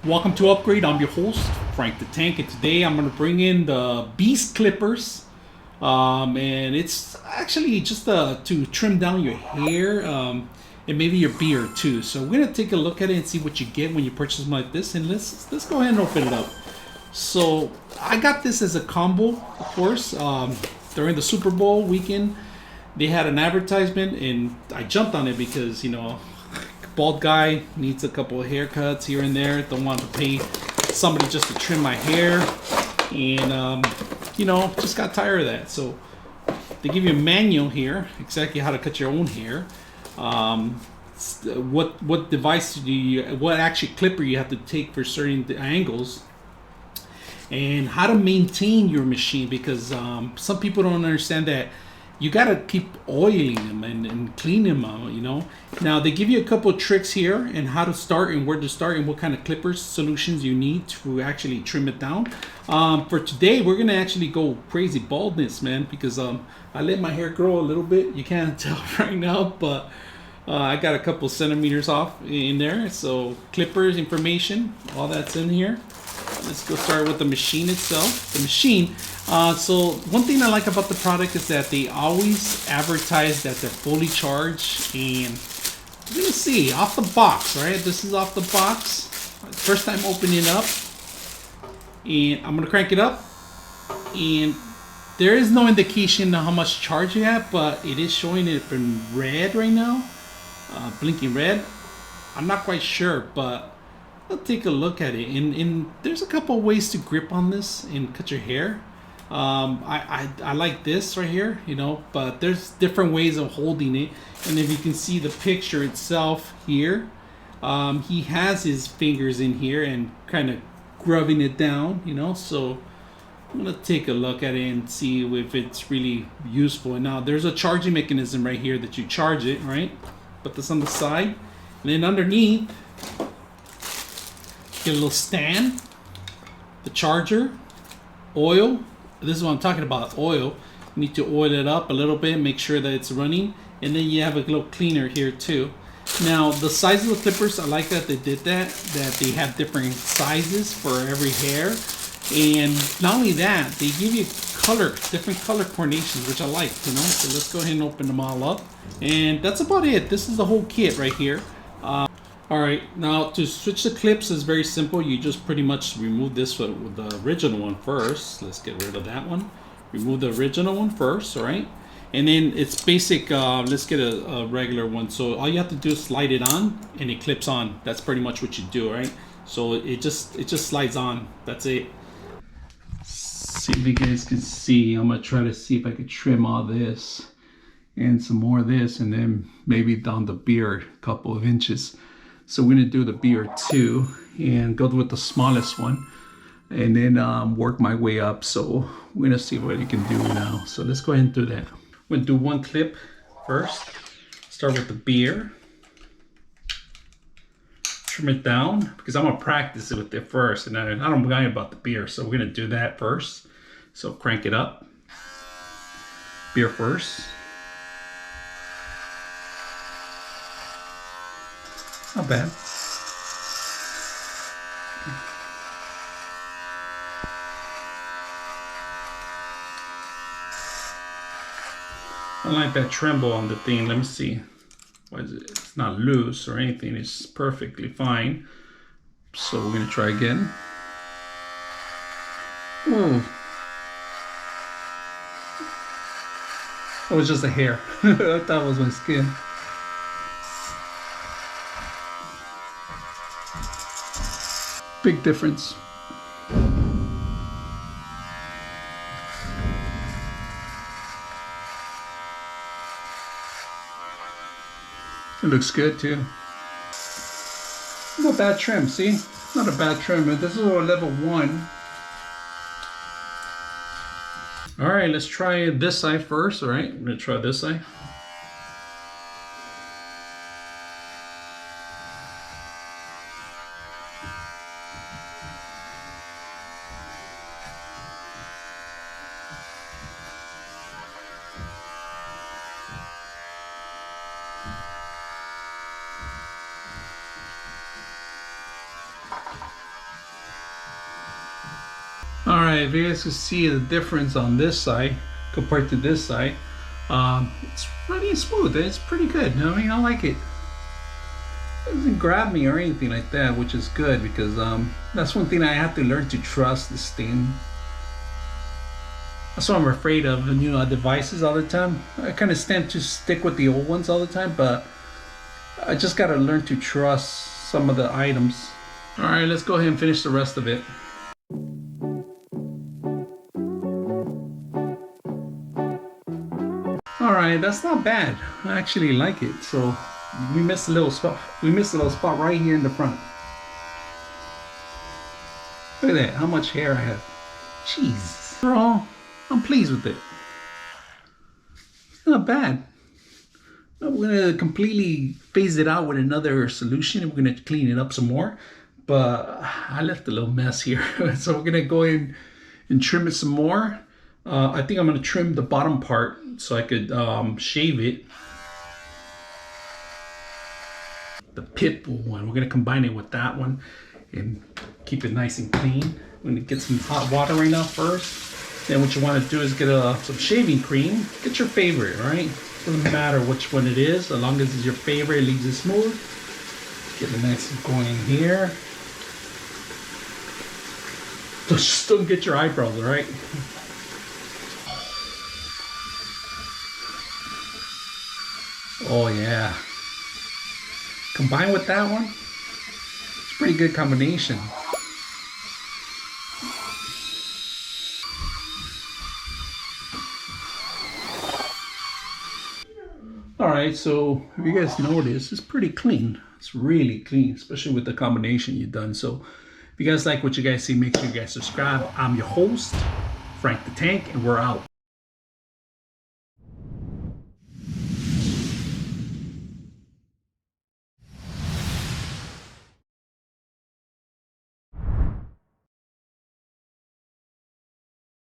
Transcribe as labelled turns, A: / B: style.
A: Welcome to Upgrade. I'm your host, Frank the Tank, and today I'm going to bring in the Beast Clippers. And it's actually just to trim down your hair and maybe your beard too. So we're going to take a look at it and see what you get when you purchase them like this. And let's go ahead and open it up. So I got this as a combo, of course. During the Super Bowl weekend, they had an advertisement, and I jumped on it because, you know, bald guy needs a couple of haircuts here and there. Don't want to pay somebody just to trim my hair, and you know, just got tired of that. So they give you a manual here, exactly how to cut your own hair. What device do you, what actually clipper you have to take for certain angles, and how to maintain your machine, because some people don't understand that you got to keep oiling them and cleaning them out, you know. Now they give you a couple of tricks here and how to start and where to start and what kind of clippers solutions you need to actually trim it down. For today, we're gonna actually go crazy baldness, man, because I let my hair grow a little bit. You can't tell right now, but I got a couple centimeters off in there. So clippers information, all that's in here. Let's go start with the machine itself. The machine. So one thing I like about the product is that they always advertise that they're fully charged, and we're gonna see off the box, right? This is off the box. First time opening up, and I'm gonna crank it up, and there is no indication of how much charge you have, but it is showing it in red right now, blinking red. I'm not quite sure, but I'll take a look at it. And there's a couple of ways to grip on this and cut your hair. I like this right here, you know, but there's different ways of holding it. And if you can see the picture itself here, he has his fingers in here and kind of grubbing it down, you know. So I'm gonna take a look at it and see if it's really useful. And now there's a charging mechanism right here that you charge it, right? Put this on the side, and then underneath get a little stand, the charger, oil. This is what I'm talking about, oil. You need to oil it up a little bit, make sure that it's running, and then you have a little cleaner here too. Now the size of the clippers, I like that they did that they have different sizes for every hair. And not only that, they give you different color coordinations, which I like, you know. So let's go ahead and open them all up, and that's about it. This is the whole kit right here. Alright, now to switch the clips is very simple. You just pretty much remove this with the original one first. Let's get rid of that one. Remove the original one first, alright? And then it's basic, let's get a regular one. So all you have to do is slide it on and it clips on. That's pretty much what you do, right? So it just slides on. That's it. See if you guys can see. I'm gonna try to see if I can trim all this and some more of this, and then maybe down the beard a couple of inches. So we're gonna do the beard too and go with the smallest one, and then work my way up. So we're gonna see what you can do now. So let's go ahead and do that. I'm gonna do one clip first. Start with the beard. Trim it down because I'm gonna practice it with it first, and I don't mind about the beard. So we're gonna do that first. So crank it up. Beard first. Not bad. I like that tremble on the thing. Let me see. Why is it? It's not loose or anything. It's perfectly fine. So we're gonna try again. Ooh. It was just a hair. I thought it was my skin. Big difference. It looks good too. Not a bad trim, see? Not a bad trim. This is a level 1. Alright, let's try this side first. Alright, I'm gonna try this side. Alright, if you guys can see the difference on this side compared to this side, it's pretty smooth. It's pretty good. I mean, I like it. It doesn't grab me or anything like that, which is good because that's one thing I have to learn to trust this thing. That's what I'm afraid of, new devices all the time. I kind of tend to stick with the old ones all the time, but I just gotta learn to trust some of the items. Alright, let's go ahead and finish the rest of it. Alright, that's not bad. I actually like it. So we missed a little spot. We missed a little spot right here in the front. Look at that, how much hair I have. Jeez. Overall, I'm pleased with it. It's not bad. We're gonna completely phase it out with another solution. We're gonna clean it up some more. But I left a little mess here. So we're gonna go in and trim it some more. I think I'm gonna trim the bottom part so I could shave it. The pit bull one, we're gonna combine it with that one and keep it nice and clean. I'm gonna get some hot water right now first. Then what you wanna do is get some shaving cream. Get your favorite, right? Doesn't matter which one it is, as long as it's your favorite, it leaves it smooth. Get it nice and going in here. Just don't get your eyebrows, right? Oh yeah. Combined with that one, it's a pretty good combination. Alright, so if you guys notice, it's pretty clean. It's really clean, especially with the combination you've done. So if you guys like what you guys see, make sure you guys subscribe. I'm your host, Frank the Tank, and we're out.